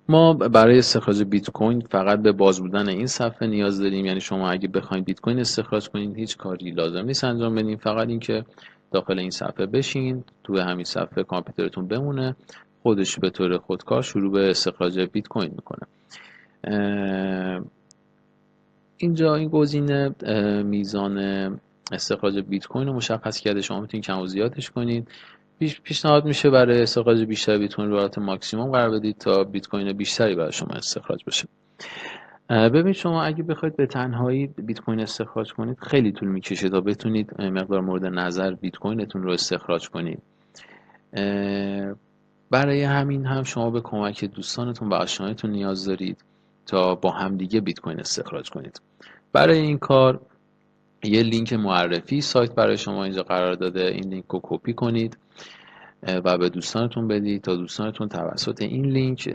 ما برای استخراج بیت کوین فقط به باز بودن این صفحه نیاز داریم. یعنی شما اگه بخواید بیت کوین استخراج کنید هیچ کاری لازم نیست انجام بدین، فقط اینکه داخل این صفحه بشین، تو همین صفحه کامپیوترتون بمونه، خودش به طور خودکار شروع به استخراج بیت کوین میکنه. اینجا این گزینه میزان استخراج بیت کوین رو مشخص کرده، شما میتونید کم و زیادش کنید. پیشنهاد میشه برای استخراج بیشتر بیت کوین رو حالت ماکسیموم قرار بدید تا بیت کوین بیشتری برای شما استخراج بشه. ببینید شما اگه بخواید به تنهایی بیت کوین استخراج کنید خیلی طول میکشه تا بتونید مقدار مورد نظر بیت کوینتون رو استخراج کنید. برای همین هم شما به کمک دوستانتون و آشنایتون نیاز دارید تا با همدیگه بیت کوین استخراج کنید. برای این کار یه لینک معرفی سایت برای شما اینجا قرار داده، این لینک رو کپی کنید و به دوستانتون بدید تا دوستانتون توسط این لینک